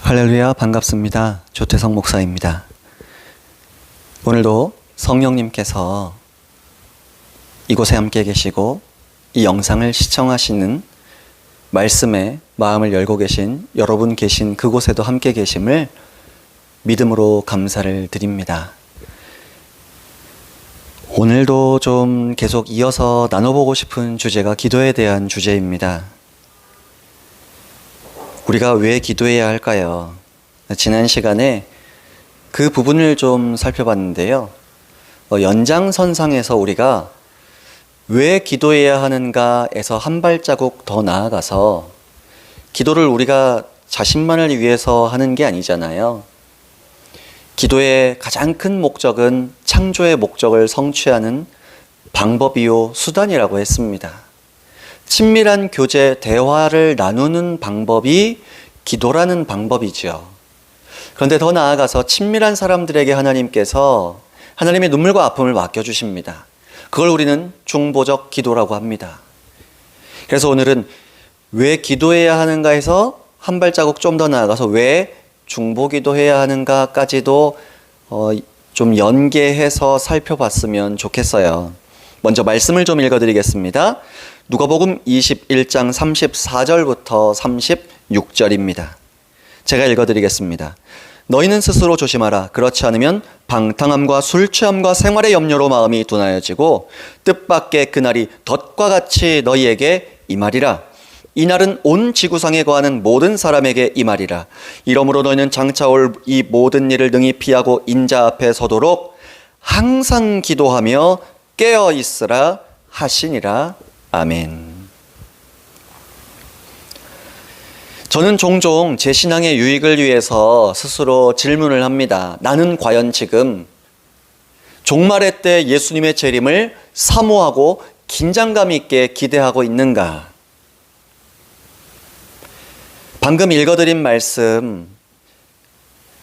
할렐루야, 반갑습니다. 조태성 목사입니다. 오늘도 성령님께서 이곳에 함께 계시고 이 영상을 시청하시는 말씀에 마음을 열고 계신 여러분 계신 그곳에도 함께 계심을 믿음으로 감사를 드립니다. 오늘도 좀 계속 이어서 나눠보고 싶은 주제가 기도에 대한 주제입니다. 우리가 왜 기도해야 할까요? 지난 시간에 그 부분을 좀 살펴봤는데요. 연장선상에서 우리가 왜 기도해야 하는가에서 한 발자국 더 나아가서 기도를 우리가 자신만을 위해서 하는 게 아니잖아요. 기도의 가장 큰 목적은 창조의 목적을 성취하는 방법이요 수단이라고 했습니다. 친밀한 교제, 대화를 나누는 방법이 기도라는 방법이죠. 그런데 더 나아가서 친밀한 사람들에게 하나님께서 하나님의 눈물과 아픔을 맡겨주십니다. 그걸 우리는 중보적 기도라고 합니다. 그래서 오늘은 왜 기도해야 하는가 해서 한 발자국 좀 더 나아가서 왜 중보기도해야 하는가까지도 좀 연계해서 살펴봤으면 좋겠어요. 먼저 말씀을 좀 읽어드리겠습니다. 누가복음 21장 34절부터 36절입니다. 제가 읽어드리겠습니다. 너희는 스스로 조심하라. 그렇지 않으면 방탕함과 술취함과 생활의 염려로 마음이 둔하여지고 뜻밖의 그날이 덫과 같이 너희에게 임하리라. 이 날은 온 지구상에 거하는 모든 사람에게 임하리라. 이러므로 너희는 장차 올 이 모든 일을 능히 피하고 인자 앞에 서도록 항상 기도하며 깨어 있으라 하시니라. 아멘. 저는 종종 제 신앙의 유익을 위해서 스스로 질문을 합니다. 나는 과연 지금 종말의 때 예수님의 재림을 사모하고 긴장감 있게 기대하고 있는가? 방금 읽어드린 말씀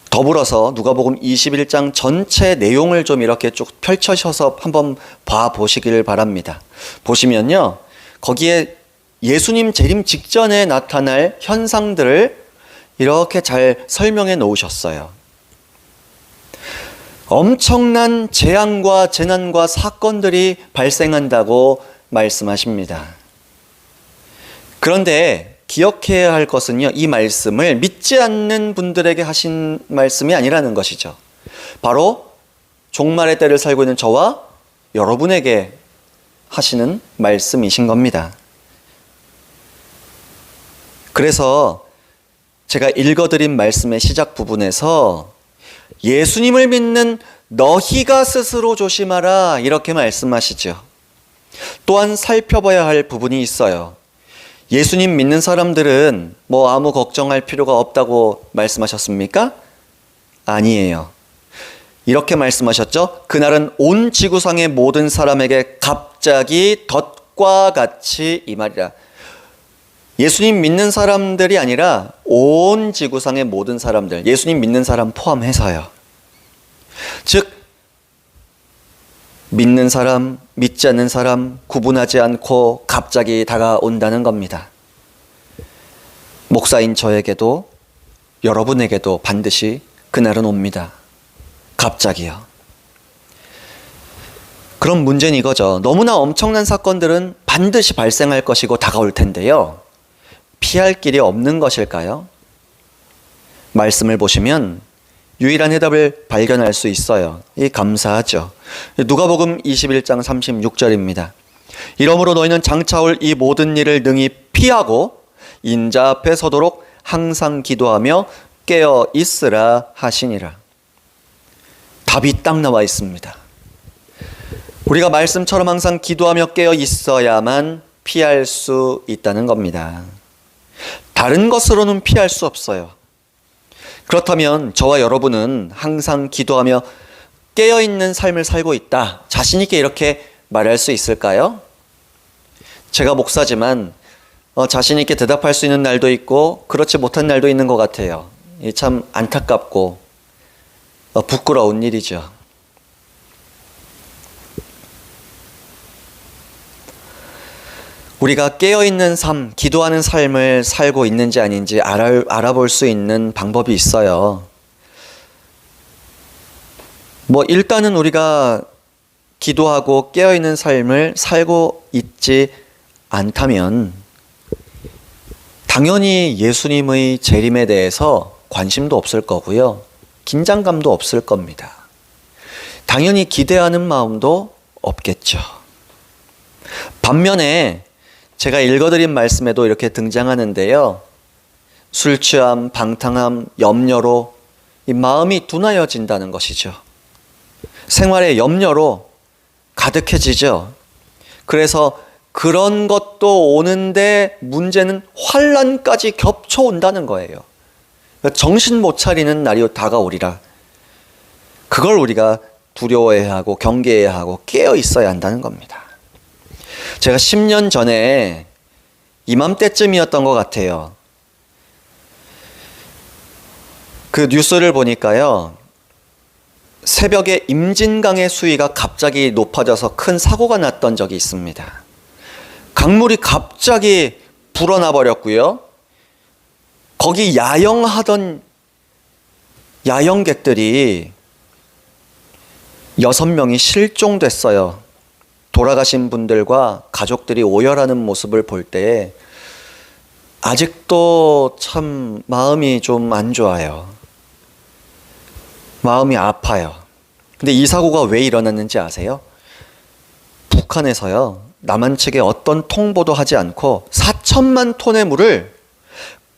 더불어서 누가복음 21장 전체 내용을 좀 이렇게 쭉 펼쳐셔서 한번 봐보시길 바랍니다. 보시면요, 거기에 예수님 재림 직전에 나타날 현상들을 이렇게 잘 설명해 놓으셨어요. 엄청난 재앙과 재난과 사건들이 발생한다고 말씀하십니다. 그런데 기억해야 할 것은요, 이 말씀을 믿지 않는 분들에게 하신 말씀이 아니라는 것이죠. 바로 종말의 때를 살고 있는 저와 여러분에게 하시는 말씀이신 겁니다. 그래서 제가 읽어드린 말씀의 시작 부분에서 예수님을 믿는 너희가 스스로 조심하라 이렇게 말씀하시죠. 또한 살펴봐야 할 부분이 있어요. 예수님 믿는 사람들은 아무 걱정할 필요가 없다고 말씀하셨습니까? 아니에요. 이렇게 말씀하셨죠. 그날은 온 지구상의 모든 사람에게 갑자기 덫과 같이 임하리라. 예수님 믿는 사람들이 아니라 온 지구상의 모든 사람들, 예수님 믿는 사람 포함해서요. 즉 믿는 사람, 믿지 않는 사람 구분하지 않고 갑자기 다가온다는 겁니다. 목사인 저에게도 여러분에게도 반드시 그날은 옵니다. 갑자기요. 그럼 문제는 이거죠. 너무나 엄청난 사건들은 반드시 발생할 것이고 다가올 텐데요. 피할 길이 없는 것일까요? 말씀을 보시면 유일한 해답을 발견할 수 있어요. 감사하죠. 누가복음 21장 36절입니다. 이러므로 너희는 장차 올 이 모든 일을 능히 피하고 인자 앞에 서도록 항상 기도하며 깨어 있으라 하시니라. 답이 딱 나와 있습니다. 우리가 말씀처럼 항상 기도하며 깨어 있어야만 피할 수 있다는 겁니다. 다른 것으로는 피할 수 없어요. 그렇다면 저와 여러분은 항상 기도하며 깨어있는 삶을 살고 있다. 자신 있게 이렇게 말할 수 있을까요? 제가 목사지만 자신 있게 대답할 수 있는 날도 있고 그렇지 못한 날도 있는 것 같아요. 참 안타깝고 부끄러운 일이죠. 우리가 깨어있는 삶, 기도하는 삶을 살고 있는지 아닌지 알아볼 수 있는 방법이 있어요. 일단은 우리가 기도하고 깨어있는 삶을 살고 있지 않다면 당연히 예수님의 재림에 대해서 관심도 없을 거고요. 긴장감도 없을 겁니다. 당연히 기대하는 마음도 없겠죠. 반면에 제가 읽어드린 말씀에도 이렇게 등장하는데요. 술 취함, 방탕함, 염려로 이 마음이 둔하여진다는 것이죠. 생활의 염려로 가득해지죠. 그래서 그런 것도 오는데 문제는 환난까지 겹쳐온다는 거예요. 정신 못 차리는 날이 다가오리라. 그걸 우리가 두려워해야 하고 경계해야 하고 깨어 있어야 한다는 겁니다. 제가 10년 전에 이맘때쯤이었던 것 같아요. 그 뉴스를 보니까요. 새벽에 임진강의 수위가 갑자기 높아져서 큰 사고가 났던 적이 있습니다. 강물이 갑자기 불어나 버렸고요. 거기 야영하던 야영객들이 6명이 실종됐어요. 돌아가신 분들과 가족들이 오열하는 모습을 볼 때 아직도 참 마음이 좀 안 좋아요. 마음이 아파요. 근데 이 사고가 왜 일어났는지 아세요? 북한에서요. 남한 측에 어떤 통보도 하지 않고 4천만 톤의 물을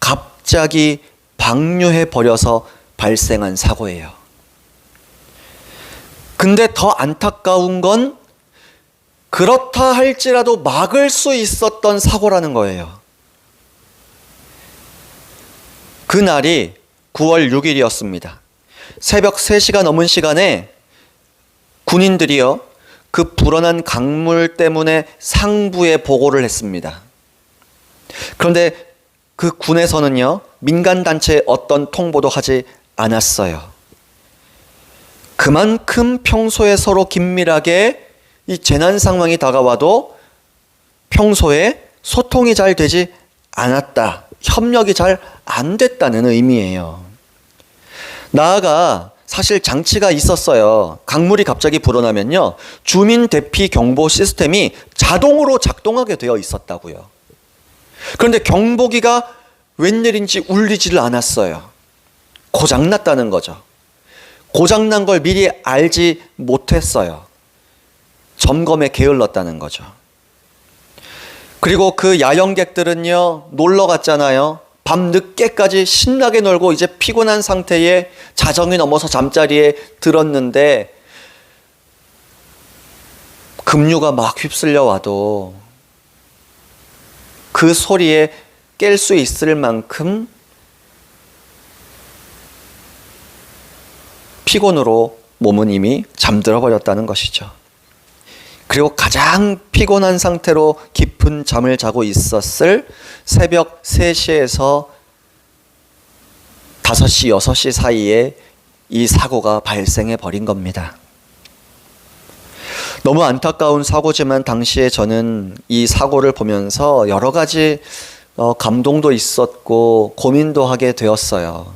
갑자기 방류해 버려서 발생한 사고예요. 근데 더 안타까운 건 그렇다 할지라도 막을 수 있었던 사고라는 거예요. 그날이 9월 6일이었습니다. 새벽 3시가 넘은 시간에 군인들이요, 그 불어난 강물 때문에 상부에 보고를 했습니다. 그런데 그 군에서는요, 민간단체에 어떤 통보도 하지 않았어요. 그만큼 평소에 서로 긴밀하게 이 재난 상황이 다가와도 평소에 소통이 잘 되지 않았다. 협력이 잘 안 됐다는 의미예요. 나아가 사실 장치가 있었어요. 강물이 갑자기 불어나면요, 주민 대피 경보 시스템이 자동으로 작동하게 되어 있었다고요. 그런데 경보기가 웬일인지 울리지를 않았어요. 고장났다는 거죠. 고장난 걸 미리 알지 못했어요. 점검에 게을렀다는 거죠. 그리고 그 야영객들은요, 놀러 갔잖아요. 밤 늦게까지 신나게 놀고 이제 피곤한 상태에 자정이 넘어서 잠자리에 들었는데 급류가 막 휩쓸려 와도 그 소리에 깰 수 있을 만큼 피곤으로 몸은 이미 잠들어 버렸다는 것이죠. 그리고 가장 피곤한 상태로 깊은 잠을 자고 있었을 새벽 3시에서 5시, 6시 사이에 이 사고가 발생해 버린 겁니다. 너무 안타까운 사고지만 당시에 저는 이 사고를 보면서 여러 가지 감동도 있었고 고민도 하게 되었어요.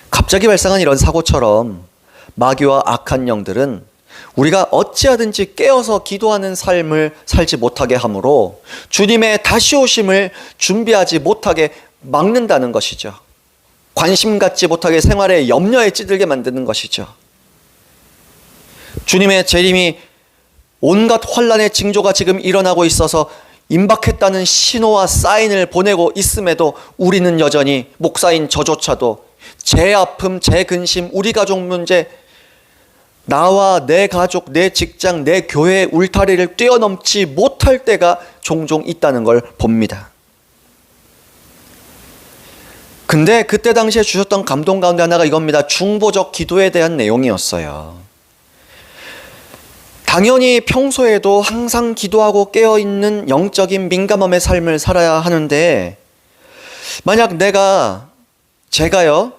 갑자기 발생한 이런 사고처럼 마귀와 악한 영들은 우리가 어찌하든지 깨어서 기도하는 삶을 살지 못하게 하므로 주님의 다시 오심을 준비하지 못하게 막는다는 것이죠. 관심 갖지 못하게 생활에 염려에 찌들게 만드는 것이죠. 주님의 재림이 온갖 환난의 징조가 지금 일어나고 있어서 임박했다는 신호와 사인을 보내고 있음에도 우리는 여전히 목사인 저조차도 제 아픔, 제 근심, 우리 가족 문제, 나와 내 가족, 내 직장, 내 교회의 울타리를 뛰어넘지 못할 때가 종종 있다는 걸 봅니다. 근데 그때 당시에 주셨던 감동 가운데 하나가 이겁니다. 중보적 기도에 대한 내용이었어요. 당연히 평소에도 항상 기도하고 깨어있는 영적인 민감함의 삶을 살아야 하는데, 만약 제가요,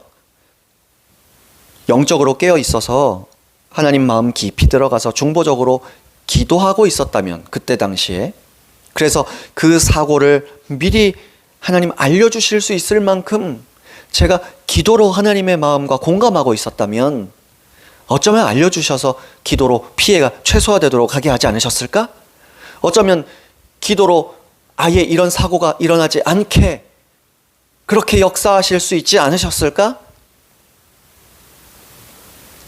영적으로 깨어 있어서 하나님 마음 깊이 들어가서 중보적으로 기도하고 있었다면, 그때 당시에 그래서 그 사고를 미리 하나님 알려주실 수 있을 만큼 제가 기도로 하나님의 마음과 공감하고 있었다면 어쩌면 알려주셔서 기도로 피해가 최소화되도록 하게 하지 않으셨을까? 어쩌면 기도로 아예 이런 사고가 일어나지 않게 그렇게 역사하실 수 있지 않으셨을까?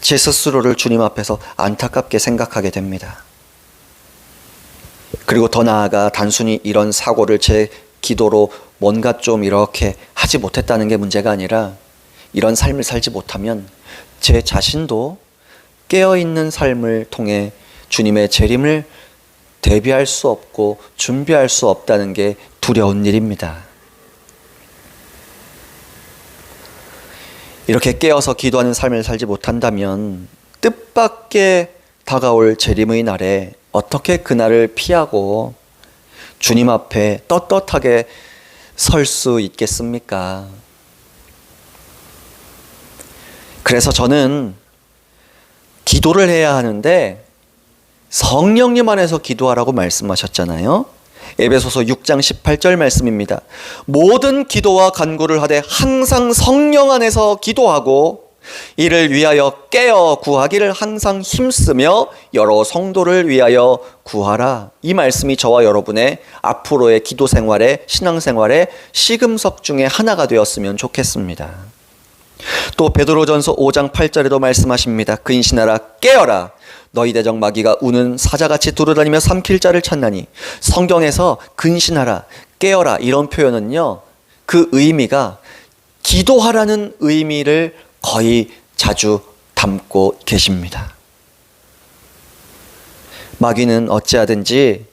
제 스스로를 주님 앞에서 안타깝게 생각하게 됩니다. 그리고 더 나아가 단순히 이런 사고를 제 기도로 뭔가 좀 이렇게 하지 못했다는 게 문제가 아니라 이런 삶을 살지 못하면 제 자신도 깨어있는 삶을 통해 주님의 재림을 대비할 수 없고 준비할 수 없다는 게 두려운 일입니다. 이렇게 깨어서 기도하는 삶을 살지 못한다면 뜻밖의 다가올 재림의 날에 어떻게 그날을 피하고 주님 앞에 떳떳하게 설 수 있겠습니까? 그래서 저는 기도를 해야 하는데 성령님 안에서 기도하라고 말씀하셨잖아요. 에베소서 6장 18절 말씀입니다. 모든 기도와 간구를 하되 항상 성령 안에서 기도하고 이를 위하여 깨어 구하기를 항상 힘쓰며 여러 성도를 위하여 구하라. 이 말씀이 저와 여러분의 앞으로의 기도 생활에, 신앙 생활에 시금석 중에 하나가 되었으면 좋겠습니다. 또 베드로전서 5장 8절에도 말씀하십니다. 근신하라, 깨어라. 너희 대적 마귀가 우는 사자같이 두루다니며 삼킬 자를 찾나니. 성경에서 근신하라, 깨어라 이런 표현은요, 그 의미가 기도하라는 의미를 거의 자주 담고 계십니다. 마귀는 어찌하든지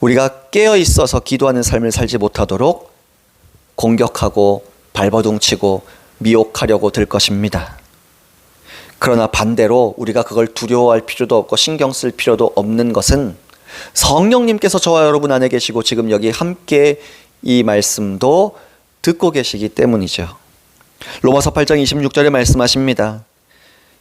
우리가 깨어 있어서 기도하는 삶을 살지 못하도록 공격하고 발버둥치고 미혹하려고 들 것입니다. 그러나 반대로 우리가 그걸 두려워할 필요도 없고 신경 쓸 필요도 없는 것은 성령님께서 저와 여러분 안에 계시고 지금 여기 함께 이 말씀도 듣고 계시기 때문이죠. 로마서 8장 26절에 말씀하십니다.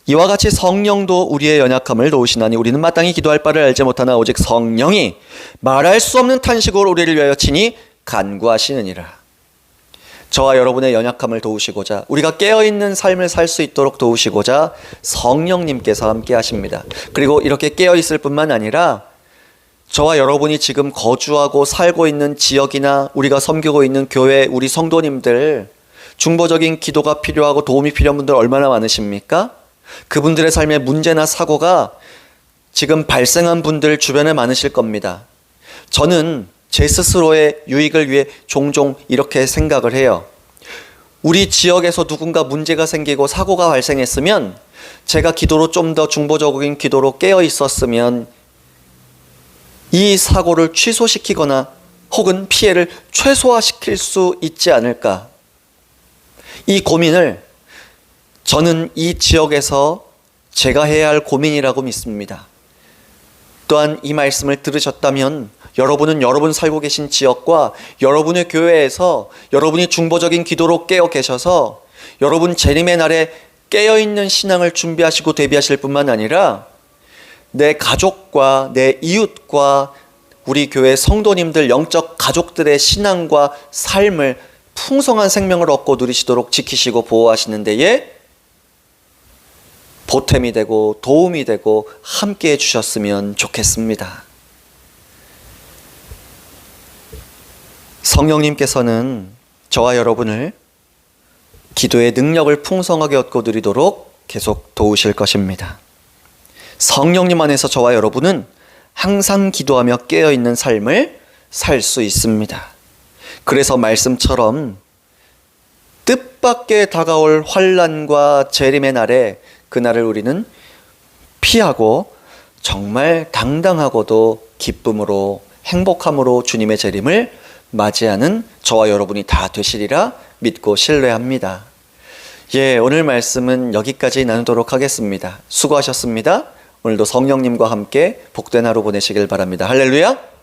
이와 같이 성령도 우리의 연약함을 도우시나니 우리는 마땅히 기도할 바를 알지 못하나 오직 성령이 말할 수 없는 탄식으로 우리를 위하여 친히 간구하시느니라. 저와 여러분의 연약함을 도우시고자, 우리가 깨어있는 삶을 살 수 있도록 도우시고자 성령님께서 함께 하십니다. 그리고 이렇게 깨어있을 뿐만 아니라 저와 여러분이 지금 거주하고 살고 있는 지역이나 우리가 섬기고 있는 교회, 우리 성도님들 중보적인 기도가 필요하고 도움이 필요한 분들 얼마나 많으십니까? 그분들의 삶의 문제나 사고가 지금 발생한 분들 주변에 많으실 겁니다. 저는 제 스스로의 유익을 위해 종종 이렇게 생각을 해요. 우리 지역에서 누군가 문제가 생기고 사고가 발생했으면 제가 기도로 좀 더 중보적인 기도로 깨어 있었으면 이 사고를 취소시키거나 혹은 피해를 최소화시킬 수 있지 않을까. 이 고민을 저는 이 지역에서 제가 해야 할 고민이라고 믿습니다. 또한 이 말씀을 들으셨다면 여러분은 여러분 살고 계신 지역과 여러분의 교회에서 여러분이 중보적인 기도로 깨어 계셔서 여러분 재림의 날에 깨어있는 신앙을 준비하시고 대비하실 뿐만 아니라 내 가족과 내 이웃과 우리 교회 성도님들 영적 가족들의 신앙과 삶을 풍성한 생명을 얻고 누리시도록 지키시고 보호하시는 데에 보탬이 되고 도움이 되고 함께해 주셨으면 좋겠습니다. 성령님께서는 저와 여러분을 기도의 능력을 풍성하게 얻고 누리도록 계속 도우실 것입니다. 성령님 안에서 저와 여러분은 항상 기도하며 깨어있는 삶을 살 수 있습니다. 그래서 말씀처럼 뜻밖의 다가올 환난과 재림의 날에 그날을 우리는 피하고 정말 당당하고도 기쁨으로 행복함으로 주님의 재림을 맞이하는 저와 여러분이 다 되시리라 믿고 신뢰합니다. 오늘 말씀은 여기까지 나누도록 하겠습니다. 수고하셨습니다. 오늘도 성령님과 함께 복된 하루 보내시길 바랍니다. 할렐루야!